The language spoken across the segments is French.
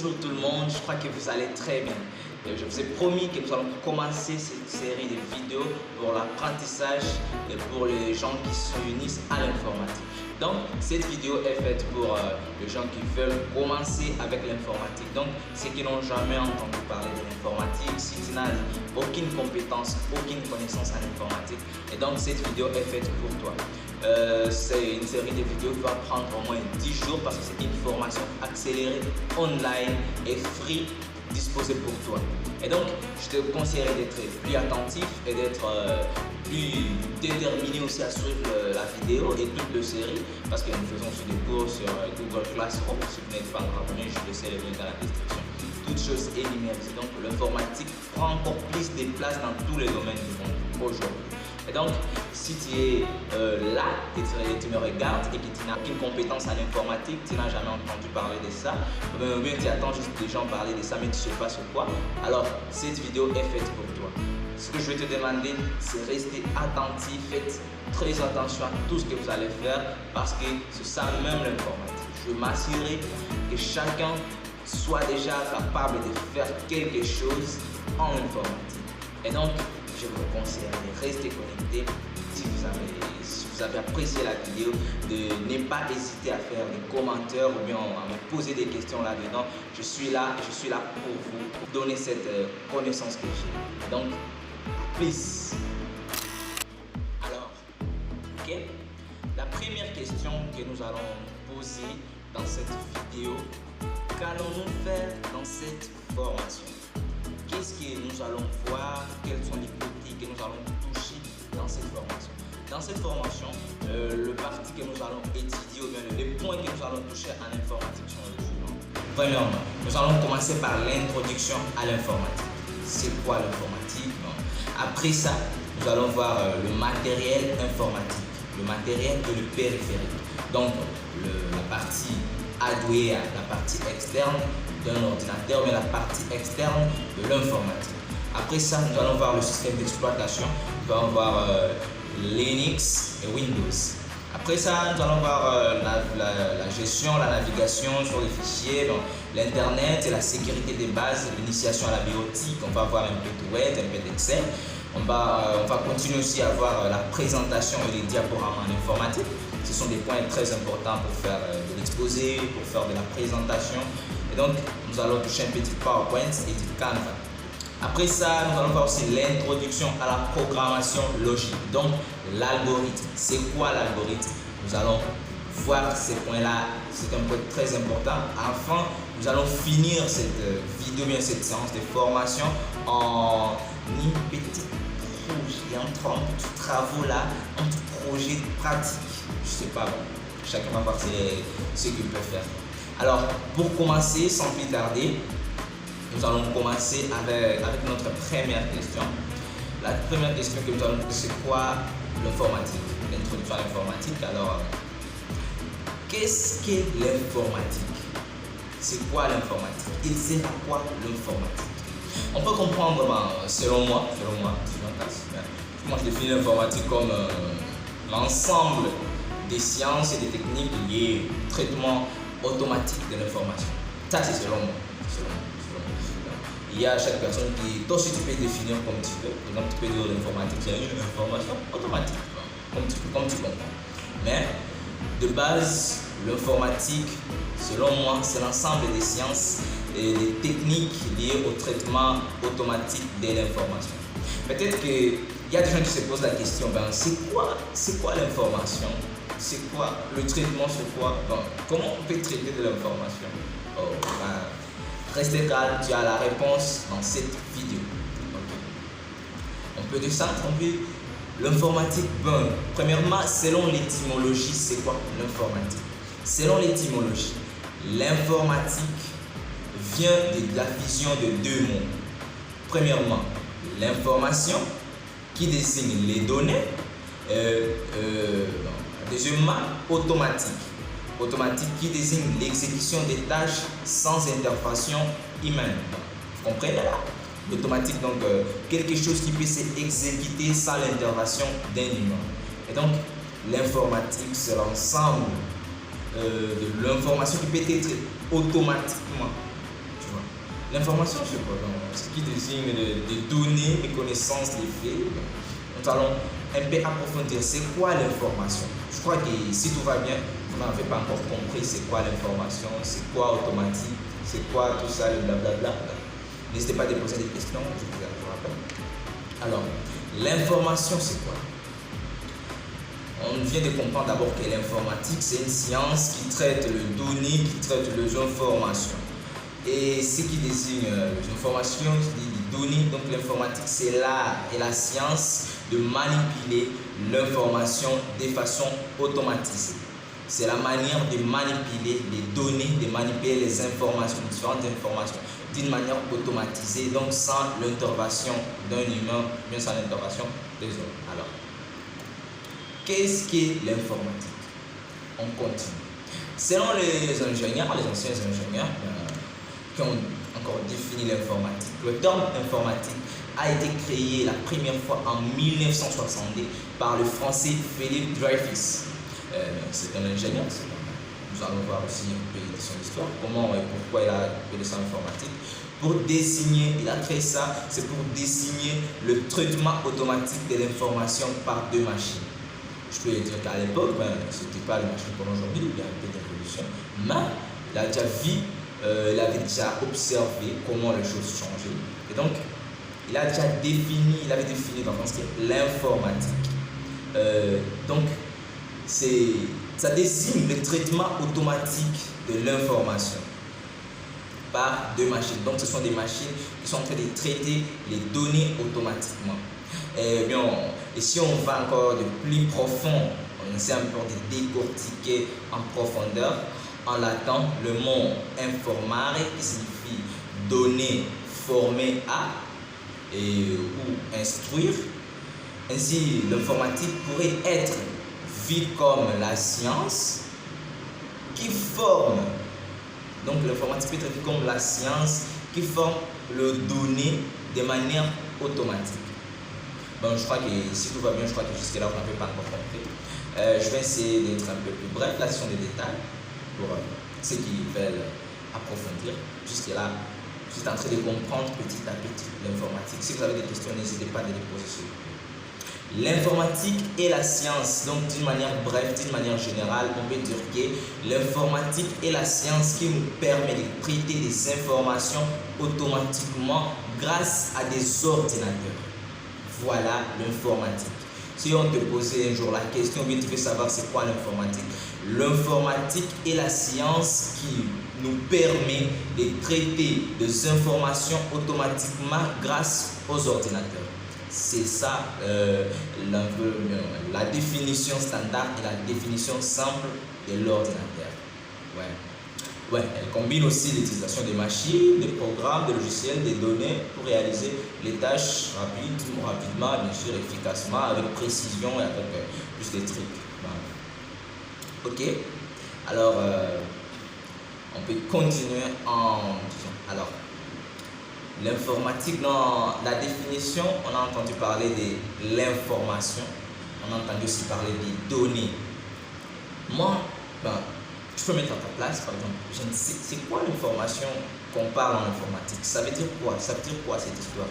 Bonjour tout le monde, je crois que vous allez très bien. Je vous ai promis que nous allons commencer cette série de vidéos pour l'apprentissage et pour les gens qui s'unissent à l'informatique. Donc, cette vidéo est faite pour les gens qui veulent commencer avec l'informatique. Donc, ceux qui n'ont jamais entendu parler de l'informatique, si tu n'as aucune compétence, aucune connaissance en informatique. Et donc, cette vidéo est faite pour toi. C'est une série de vidéos qui va prendre au moins 10 jours parce que c'est une formation accélérée, online et free disposée pour toi. Et donc, je te conseillerais d'être plus attentif et d'être plus déterminé aussi à suivre la vidéo et toute la série parce que nous faisons aussi des cours sur Google Classroom. Si vous n'êtes pas encore abonné, je laisse le lien dans la description. Toutes choses est numérique. Donc, l'informatique prend encore plus de place dans tous les domaines du monde aujourd'hui. Et donc, si tu es là, tu me regardes et que tu n'as aucune compétence en informatique, tu n'as jamais entendu parler de ça, ou bien tu attends juste des gens parler de ça, mais tu ne sais pas sur quoi, alors cette vidéo est faite pour toi. Ce que je vais te demander, c'est rester attentif, faites très attention à tout ce que vous allez faire parce que c'est ça même l'informatique. Je veux m'assurer que chacun soit déjà capable de faire quelque chose en informatique. Et donc, je vous conseille de rester connecté. Si vous avez apprécié la vidéo, de ne pas hésiter à faire des commentaires ou bien à me poser des questions là-dedans. Je suis là pour vous donner cette connaissance que j'ai. Donc, please. Alors, ok. La première question que nous allons poser dans cette vidéo, qu'allons-nous faire dans cette formation? Qu'est-ce que nous allons voir? Quels sont les côtés que nous allons toucher dans cette formation? Dans cette formation, le parti que nous allons étudier ou bien les points que nous allons toucher en informatique sont les suivants. Premièrement, nous allons commencer par l'introduction à l'informatique. C'est quoi l'informatique? Après ça, nous allons voir le matériel informatique, le matériel et le périphérique. Donc, la partie hardware, la partie externe d'un ordinateur, mais la partie externe de l'informatique. Après ça, nous allons voir le système d'exploitation, nous allons voir Linux et Windows. Après ça, nous allons voir la gestion, la navigation sur les fichiers, l'internet et la sécurité des bases, l'initiation à la biotique. On va voir un peu de Word, un peu d'Excel. On va continuer aussi à voir la présentation et les diaporamas en informatique. Ce sont des points très importants pour faire de l'exposé, pour faire de la présentation. Et donc, nous allons toucher un petit PowerPoint et du Canva. Après ça, nous allons voir aussi l'introduction à la programmation logique. Donc, l'algorithme. C'est quoi l'algorithme? Nous allons voir ces points-là. C'est un point très important. Enfin, nous allons finir cette vidéo, bien cette séance de formation en une petite projet, un petit travaux là, un petit projet pratique. Je sais pas, chacun va voir ce qu'il peut faire. Alors, pour commencer, sans plus tarder, nous allons commencer avec notre première question. La première question que nous allons poser, c'est quoi l'informatique? L'introduction à l'informatique. Alors, qu'est-ce qu'est l'informatique? C'est quoi l'informatique? Il sert à quoi l'informatique? On peut comprendre, selon moi, je définis l'informatique comme l'ensemble des sciences et des techniques liées au traitement automatique de l'information. Ça, c'est selon moi. Il y a chaque personne qui, toi aussi tu peux définir comme tu veux. Donc tu peux dire l'informatique, c'est une information automatique, comme tu comprends. Mais de base, l'informatique, selon moi, c'est l'ensemble des sciences et des techniques liées au traitement automatique de l'information. Peut-être qu'il y a des gens qui se posent la question, c'est quoi l'information? C'est quoi le traitement? C'est quoi? Comment on peut traiter de l'information? Restez calme, tu as la réponse dans cette vidéo. Okay. On peut descendre, l'informatique. Premièrement, selon l'étymologie, c'est quoi l'informatique? Selon l'étymologie, l'informatique vient de la fusion de deux mots. Premièrement, l'information qui désigne les données. Deuxièmement, automatique. Automatique qui désigne l'exécution des tâches sans intervention humaine. Vous comprenez là? L'automatique, donc quelque chose qui peut s'exécuter sans l'intervention d'un humain. Et donc, l'informatique, c'est l'ensemble de l'information qui peut être automatiquement L'information, c'est quoi? Donc, ce qui désigne des données, des connaissances, des faits. Nous allons un peu approfondir c'est quoi l'information. Je crois que si tout va bien, vous n'avez pas encore compris c'est quoi l'information, c'est quoi automatique, c'est quoi tout ça, le blablabla. N'hésitez pas à déposer des questions, je vous rappelle. Alors, l'information, c'est quoi? On vient de comprendre d'abord que l'informatique, c'est une science qui traite les données, qui traite les informations. Et ce qui désigne les informations, les données, donc l'informatique, c'est l'art et la science de manipuler l'information de façon automatisée. C'est la manière de manipuler les données, de manipuler les informations, différentes informations, d'une manière automatisée, donc sans l'intervention d'un humain, bien sans l'intervention des hommes. Alors, qu'est-ce qu'est l'informatique? On continue. Selon les ingénieurs, les anciens ingénieurs qui ont encore défini l'informatique, le terme informatique a été créé la première fois en 1962 par le français Philippe Dreyfus. C'est un ingénieur. Nous allons voir aussi un peu de son histoire, comment et pourquoi il a appelé ça informatique. Pour désigner, il a créé ça, c'est pour désigner le traitement automatique de l'information par deux machines. Je peux dire qu'à l'époque, ce n'était pas les machines comme aujourd'hui, il y a un peu d'évolution, mais il a déjà vu, il avait déjà observé comment les choses changeaient. Et donc, il a déjà défini, il avait défini dans ce qu'est l'informatique. Donc, ça désigne le traitement automatique de l'information par deux machines. Donc, ce sont des machines qui sont en train de traiter les données automatiquement. Et si on va encore de plus profond, on essaie encore de décortiquer en profondeur, en latin, le mot informare qui signifie donner, former à ou instruire. Ainsi, l'informatique pourrait être vue comme la science qui forme. Donc, l'informatique peut être vue comme la science qui forme le données de manière automatique. Bon, je crois que si tout va bien, je crois que jusque-là, vous n'avez pas encore compris. Je vais essayer d'être un peu plus bref. Là, ce sont des détails pour ceux qui veulent approfondir. Jusque-là, je suis en train de comprendre petit à petit l'informatique. Si vous avez des questions, n'hésitez pas à les poser sur le groupe. L'informatique est la science, donc d'une manière brève, d'une manière générale, on peut dire que l'informatique est la science qui nous permet de traiter des informations automatiquement grâce à des ordinateurs. Voilà l'informatique. Si on te posait un jour la question, tu veux savoir c'est quoi l'informatique? L'informatique est la science qui nous permet de traiter des informations automatiquement grâce aux ordinateurs. C'est ça la définition standard et la définition simple de l'ordinateur. Ouais, elle combine aussi l'utilisation des machines, des programmes, des logiciels, des données pour réaliser les tâches rapidement, bien sûr, efficacement, avec précision et avec plus de trucs. Ok, alors on peut continuer en disant. Alors, l'informatique, dans la définition, on a entendu parler de l'information, on a entendu aussi parler des données. Moi, je peux mettre à ta place, par exemple, je ne sais, c'est quoi l'information qu'on parle en informatique? Ça veut dire quoi? Ça veut dire quoi cette histoire?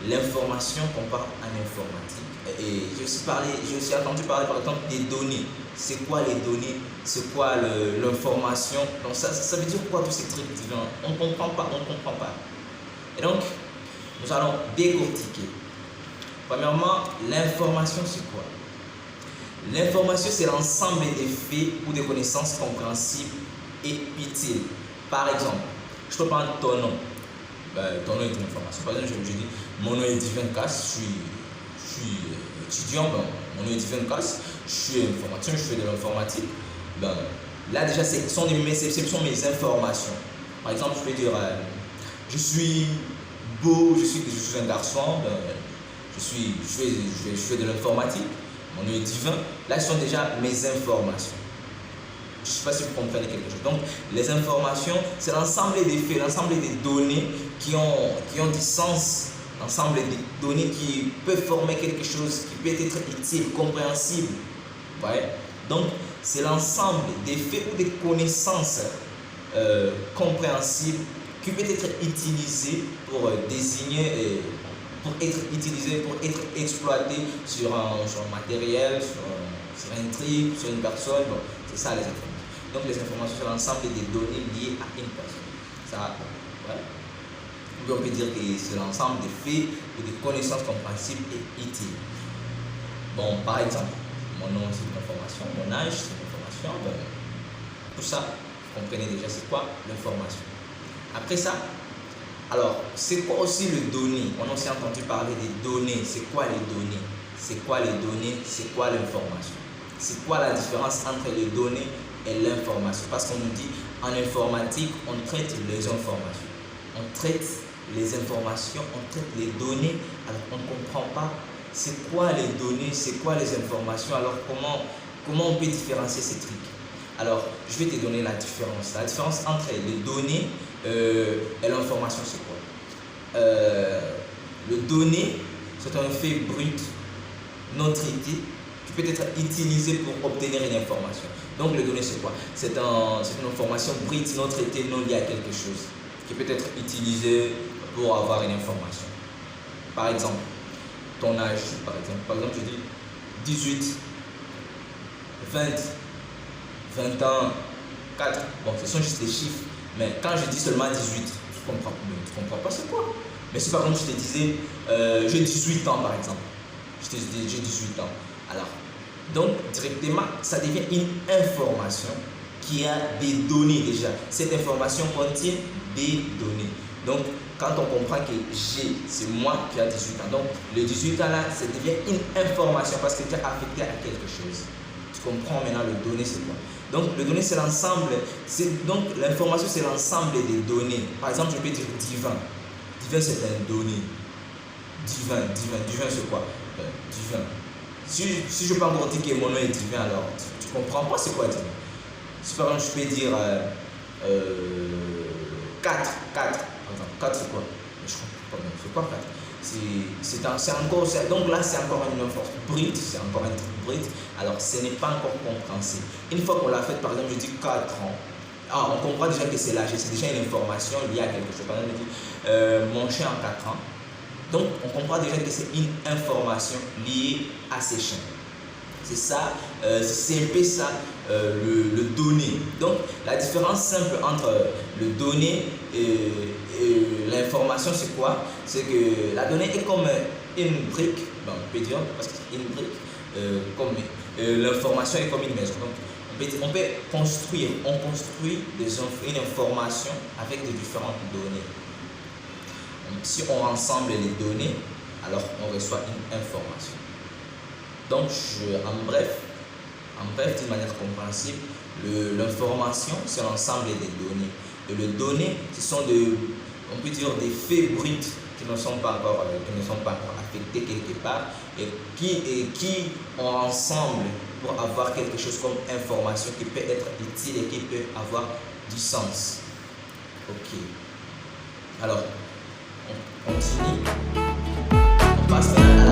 L'information qu'on parle en informatique. Et j'ai aussi entendu parler par exemple des données. C'est quoi les données? C'est quoi l'information? Donc ça veut dire quoi tous ces trucs? On ne comprend pas, Et donc, nous allons décortiquer. Premièrement, l'information c'est quoi? L'information, c'est l'ensemble des faits ou des connaissances compréhensibles et utiles. Par exemple, je peux prendre ton nom. Ton nom est une information. Par exemple, je dis, mon nom est Divin Casse, je suis étudiant, mon nom est Divin Casse, je suis informaticien, je fais de l'informatique. Là, déjà, ce sont mes informations. Par exemple, je peux dire, je suis beau, je suis un garçon, je fais de l'informatique. Mon nom est divin. Là, ce sont déjà mes informations. Je ne sais pas si vous comprenez quelque chose. Donc, les informations, c'est l'ensemble des faits, l'ensemble des données qui ont du sens, l'ensemble des données qui peuvent former quelque chose, qui peut être utile, compréhensible. Ouais. Donc, c'est l'ensemble des faits ou des connaissances compréhensibles qui peut être utilisé pour désigner, pour être utilisé, pour être exploité sur un matériel, sur un truc, sur une personne. Bon, c'est ça les informations. Donc les informations, c'est l'ensemble des données liées à une personne. Ça, ouais. On peut dire que c'est l'ensemble des faits ou des connaissances compréhensibles et utiles. Bon, par exemple, mon nom c'est une information, mon âge c'est une information. Bon, tout ça, vous comprenez déjà c'est quoi l'information. Après ça, alors c'est quoi aussi le données? On a aussi entendu parler des données. C'est quoi les données? C'est quoi les données? C'est quoi l'information? C'est quoi la différence entre les données et l'information? Parce qu'on nous dit en informatique, on traite les informations. On traite les informations, on traite les données. Alors on ne comprend pas c'est quoi les données, c'est quoi les informations. Alors comment on peut différencier ces trucs? Alors je vais te donner la différence. La différence entre les données et l'information, c'est quoi? Le donné, c'est un fait brut non traité qui peut être utilisé pour obtenir une information. Donc le donné, c'est quoi? C'est une information brute non traitée, non liée à quelque chose, qui peut être utilisée pour avoir une information. Par exemple, ton âge, par exemple je dis 18, 20, 21, 4. Bon, ce sont juste des chiffres. Mais quand je dis seulement 18, tu comprends pas c'est quoi. Mais si par exemple je te disais, j'ai 18 ans par exemple. Je te dis, j'ai 18 ans. Alors, donc directement, ça devient une information qui a des données déjà. Cette information contient des données. Donc, quand on comprend que j'ai, c'est moi qui a 18 ans. Donc, le 18 ans là, ça devient une information parce que tu es affecté à quelque chose. Tu comprends maintenant le donné, c'est quoi? Donc, le donné, c'est l'ensemble. Donc, l'information, c'est l'ensemble des données. Par exemple, je peux dire divin. Divin, c'est un donné. Divin, c'est quoi? Divin. Si je peux encore dire que mon nom est divin, alors tu comprends pas c'est quoi divin. Si par exemple, je peux dire 4. Par exemple, 4 c'est quoi? Je comprends pas bien. C'est quoi 4? Donc là, c'est encore une information brute, c'est encore un truc brut. Alors, ce n'est pas encore compréhensible. Une fois qu'on l'a fait, par exemple, je dis 4 ans. Ah, on comprend déjà que c'est l'âge, c'est déjà une information liée à quelque chose. Par exemple, je dis mon chien a 4 ans. Donc, on comprend déjà que c'est une information liée à ces chiens. C'est ça, c'est un peu ça, le donné. Donc, la différence simple entre le donné et l'information, c'est quoi? C'est que la donnée est comme une brique, bon, on peut dire, parce que c'est une brique, comme l'information est comme une maison. Donc, on peut construire, on construit une information avec de différentes données. Si on rassemble les données, alors on reçoit une information. Donc, en bref, d'une manière compréhensible, l'information, c'est l'ensemble des données. Et les données, ce sont on peut dire des faits bruts qui ne sont pas encore affectés quelque part et qui ont ensemble pour avoir quelque chose comme information qui peut être utile et qui peut avoir du sens. Ok. Alors, on continue. On passe maintenant à